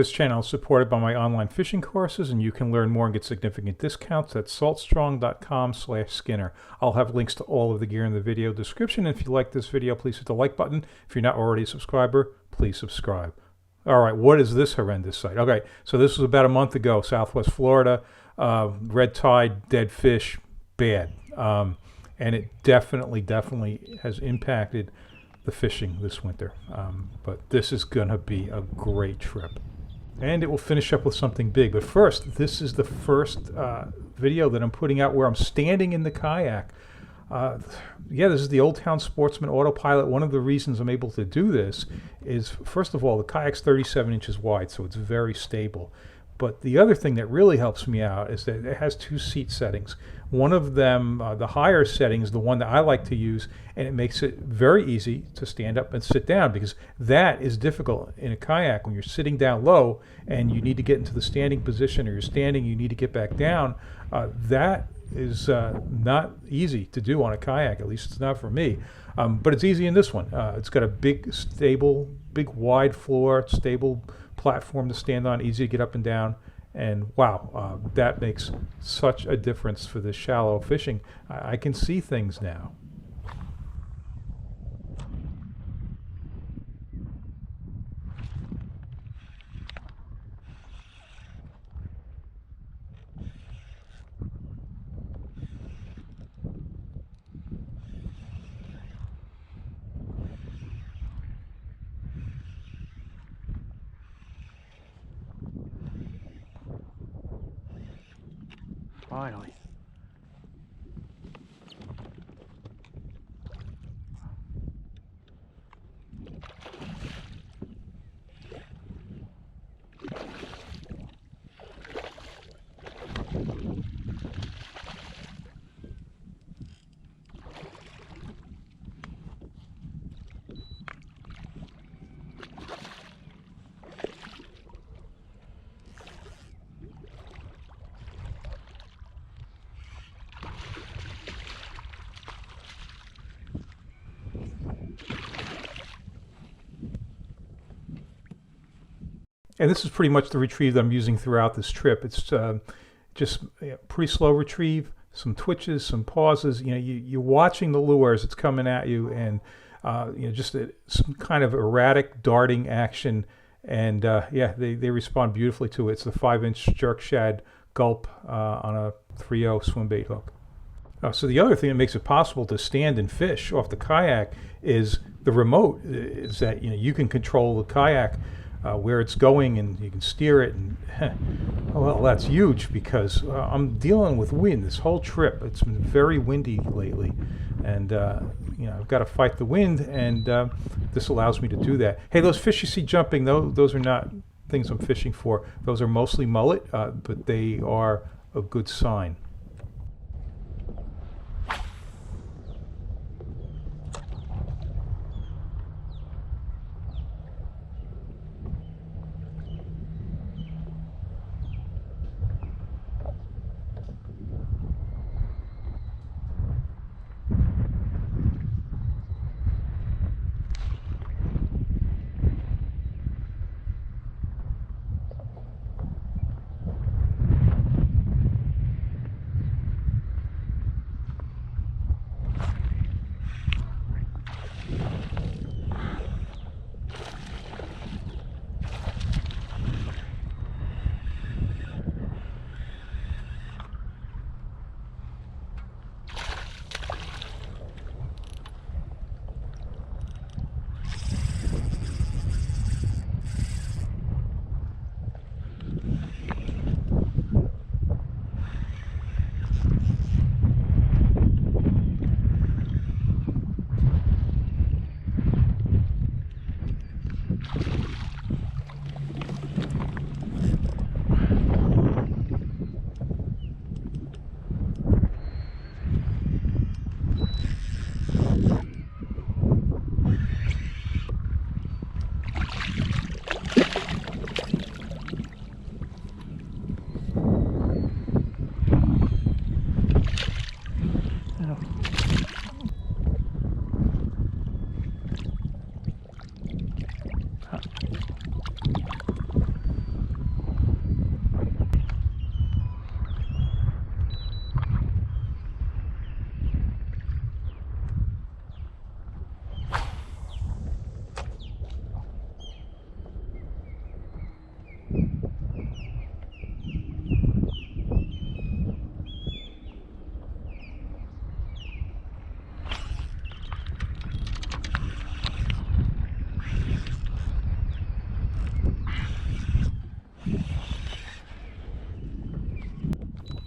This channel is supported by my online fishing courses, and you can learn more and get significant discounts at saltstrong.com/Skinner. I'll have links to all of the gear in the video description. If you like this video, please hit the like button. If you're not already a subscriber, please subscribe. All right, what is this horrendous sight? Okay, so this was about a month ago, Southwest Florida, red tide, dead fish, bad. And it definitely has impacted the fishing this winter. But this is going to be a great trip. And it will finish up with something big. But first, this is the first video that I'm putting out where I'm standing in the kayak. Yeah, this is the Old Town Sportsman Autopilot. One of the reasons I'm able to do this is, first of all, the kayak's 37 inches wide, so it's very stable. But the other thing that really helps me out is that it has 2 seat settings. One of them, the higher setting, is the one that I like to use, and it makes it very easy to stand up and sit down, because that is difficult in a kayak when you're sitting down low and you need to get into the standing position, or you're standing, you need to get back down. That is not easy to do on a kayak, at least it's not for me. But it's easy in this one. It's got a big, stable, big wide floor, stable platform to stand on, easy to get up and down. And wow, that makes such a difference for this shallow fishing. I can see things now. Finally. And this is pretty much the retrieve that I'm using throughout this trip. It's just pretty slow retrieve, some twitches, some pauses. You're watching the lure as it's coming at you, and just some kind of erratic darting action. And yeah, they respond beautifully to it. It's the 5-inch jerk shad gulp on a 3/0 swim bait hook. So the other thing that makes it possible to stand and fish off the kayak is the remote. Is that you can control the kayak where it's going, and you can steer it. And well, that's huge, because I'm dealing with wind this whole trip. It's been very windy lately, and I've got to fight the wind, and this allows me to do that. Hey, those fish you see jumping, those are not things I'm fishing for. Those are mostly mullet, but they are a good sign.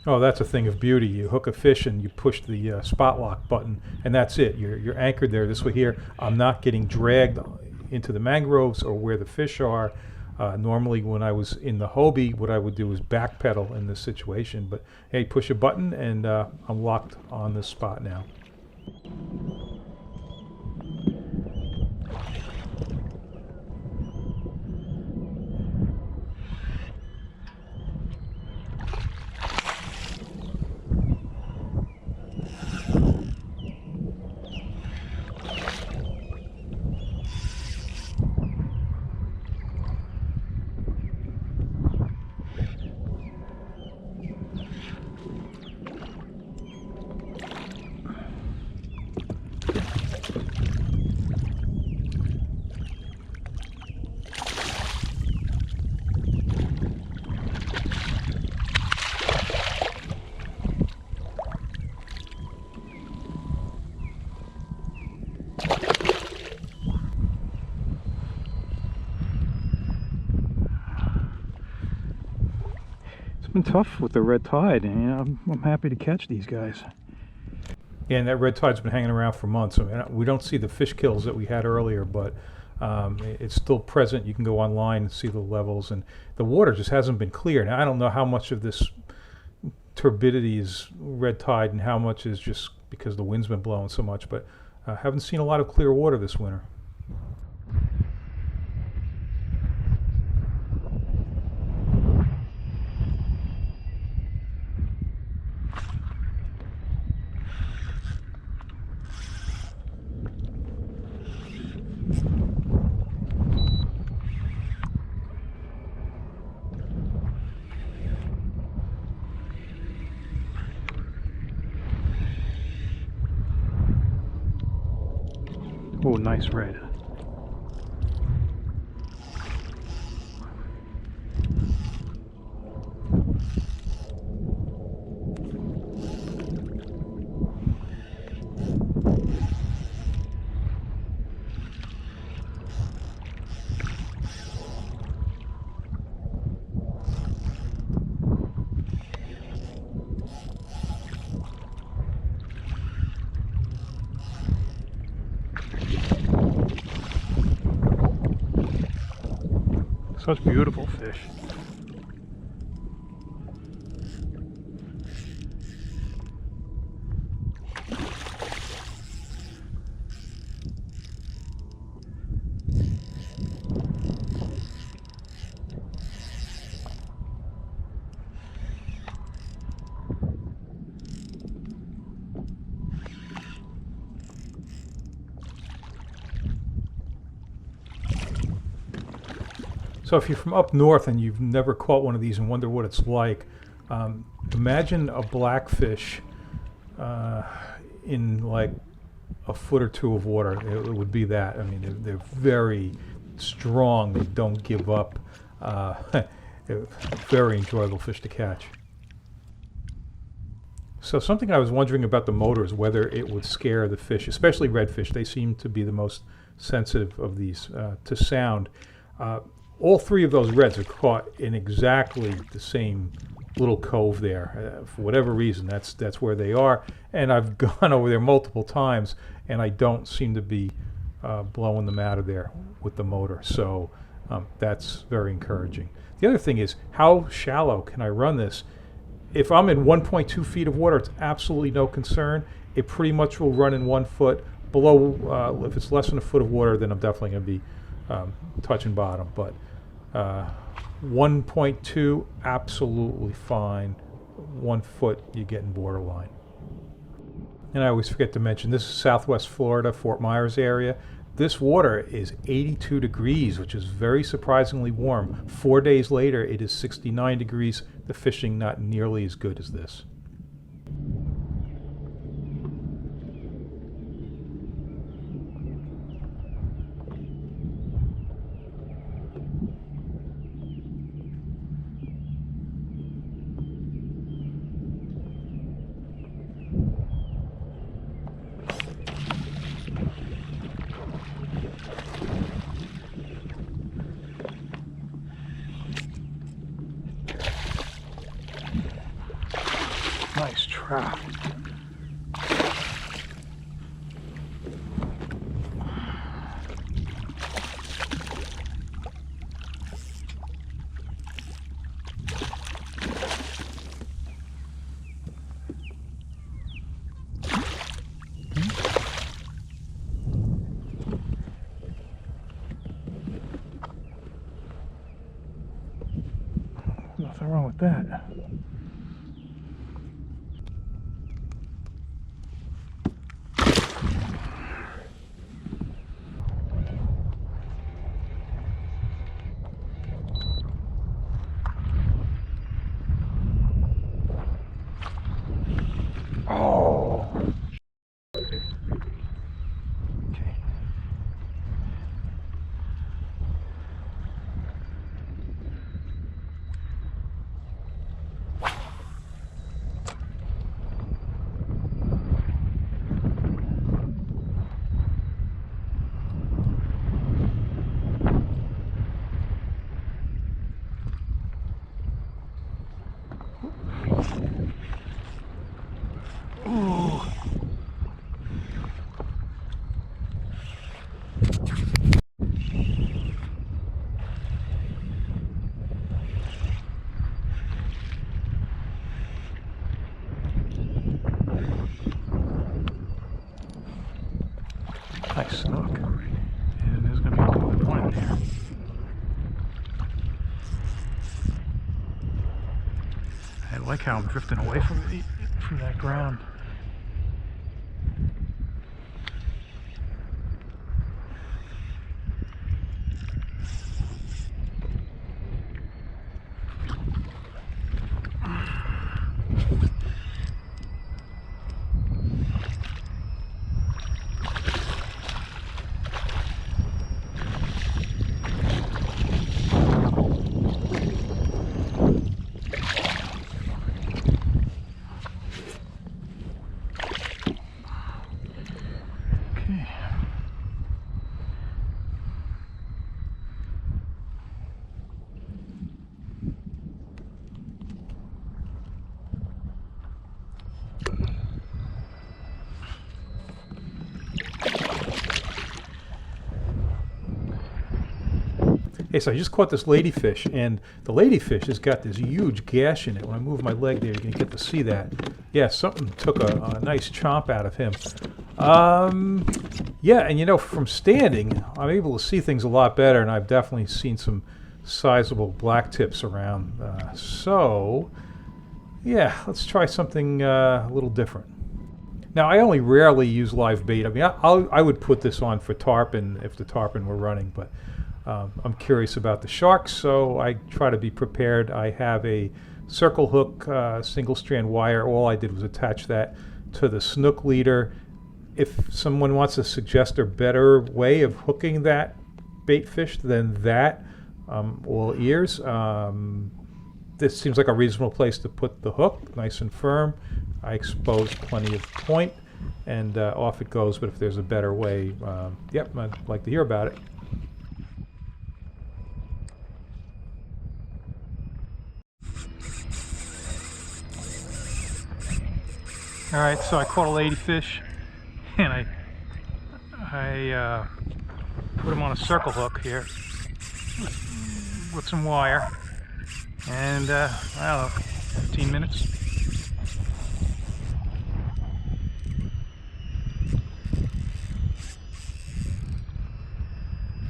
Oh, that's a thing of beauty. You hook a fish and you push the spot lock button, and that's it. You're anchored there. This way here, I'm not getting dragged into the mangroves or where the fish are. Normally, when I was in the Hobie, what I would do is backpedal in this situation. But hey, push a button, and I'm locked on this spot now. Been tough with the red tide, and you know, I'm happy to catch these guys. Yeah, and that red tide's been hanging around for months. I mean, we don't see the fish kills that we had earlier, but it's still present. You can go online and see the levels, and the water just hasn't been clear. Now, I don't know how much of this turbidity is red tide and how much is just because the wind's been blowing so much, but I haven't seen a lot of clear water this winter. Oh, nice red. Such beautiful fish. So if you're from up north and you've never caught one of these and wonder what it's like, imagine a blackfish in like a foot or two of water. It would be that. I mean, they're very strong. They don't give up. Very enjoyable fish to catch. So something I was wondering about the motor is whether it would scare the fish, especially redfish. They seem to be the most sensitive of these to sound. All three of those reds are caught in exactly the same little cove there. For whatever reason, that's where they are. And I've gone over there multiple times, and I don't seem to be blowing them out of there with the motor. So that's very encouraging. The other thing is, how shallow can I run this? If I'm in 1.2 feet of water, it's absolutely no concern. It pretty much will run in 1 foot. Below, if it's less than a foot of water, then I'm definitely going to be touching bottom. But 1.2, absolutely fine. 1 foot, you're getting borderline. And I always forget to mention, this is Southwest Florida, Fort Myers area. This water is 82 degrees, which is very surprisingly warm. 4 days later, it is 69 degrees. The fishing not nearly as good as this. trout. Nothing wrong with that. Oh. Okay. Ooh. Nice snook. And there's going to be more than one in there. I like how I'm drifting away from that ground. Hey, so I just caught this ladyfish, and the ladyfish has got this huge gash in it. When I move my leg there, you're going to get to see that. Yeah, something took a nice chomp out of him. Yeah, and you know, from standing, I'm able to see things a lot better, and I've definitely seen some sizable black tips around. So, yeah, let's try something a little different. Now, I only rarely use live bait. I mean, I would put this on for tarpon if the tarpon were running, but I'm curious about the sharks, so I try to be prepared. I have a circle hook, single strand wire. All I did was attach that to the snook leader. If someone wants to suggest a better way of hooking that bait fish than that, all ears. This seems like a reasonable place to put the hook, nice and firm. I expose plenty of point, and off it goes. But if there's a better way, yep, I'd like to hear about it. All right, so I caught a ladyfish, and I put him on a circle hook here with some wire, and I don't know, 15 minutes.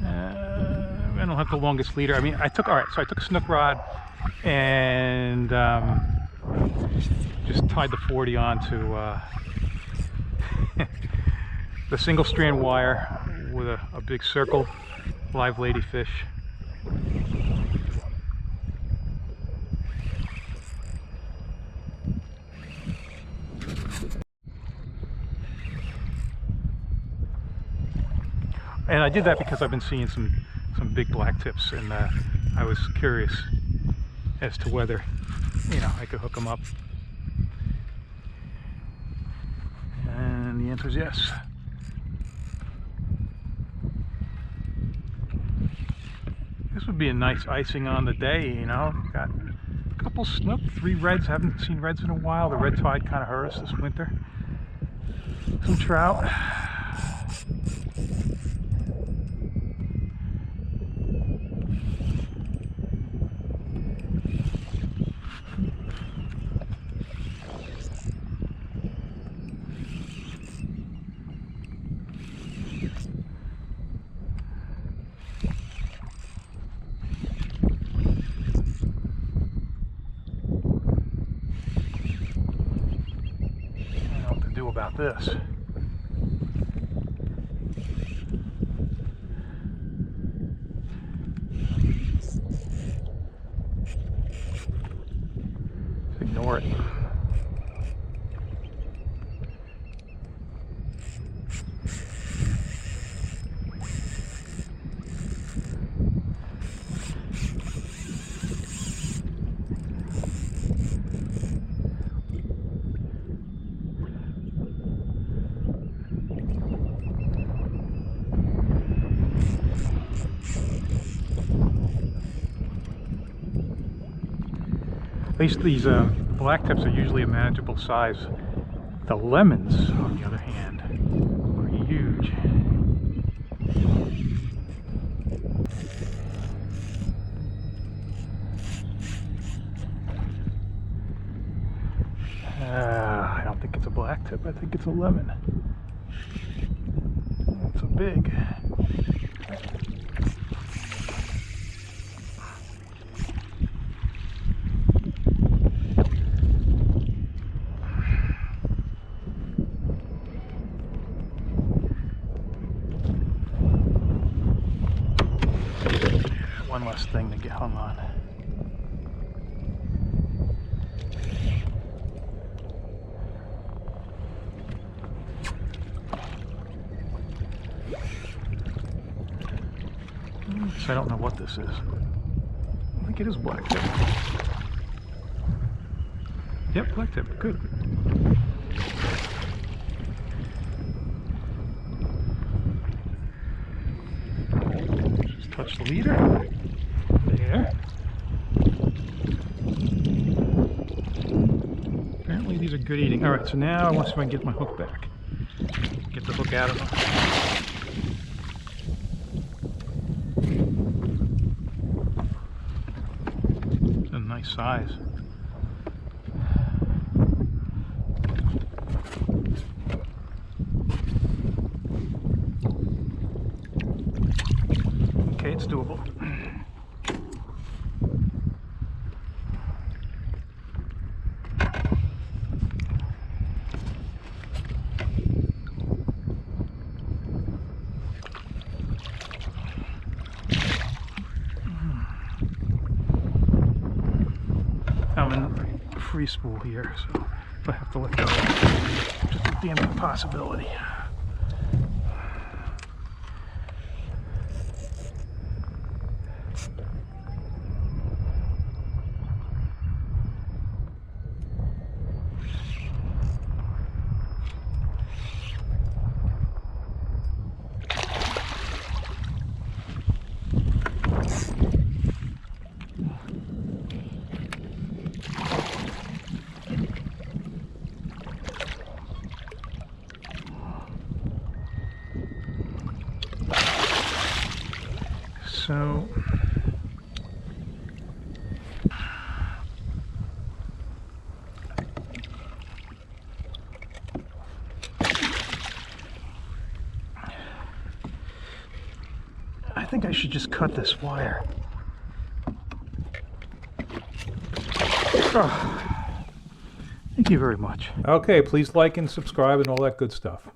I don't have the longest leader. I mean, I took a snook rod and just tied the 40 onto the single strand wire with a big circle live ladyfish. And I did that because I've been seeing some big black tips, and I was curious as to whether, you know, I could hook them up. And the answer is yes. This This would be a nice icing on the day, you know. Got a couple, nope, 3 reds. Haven't seen reds in a while. The red tide kind of hurt us this winter. Some trout. About this. Just ignore it. At least these black tips are usually a manageable size. The lemons, on the other hand, are huge. I don't think it's a black tip. I think it's a lemon. It's a big. One less thing to get hung on. I don't know what this is. I think it is black tip. Yep, black tip. Good. Just touch the leader. There. Apparently these are good eating. Alright, so now I want to see if I can get my hook back. Get the hook out of them. It's a nice size. Okay, it's doable. I'm in free spool here, so if I have to let go, it's just a damn good possibility. So I think I should just cut this wire. Oh, thank you very much. Okay, please like and subscribe and all that good stuff.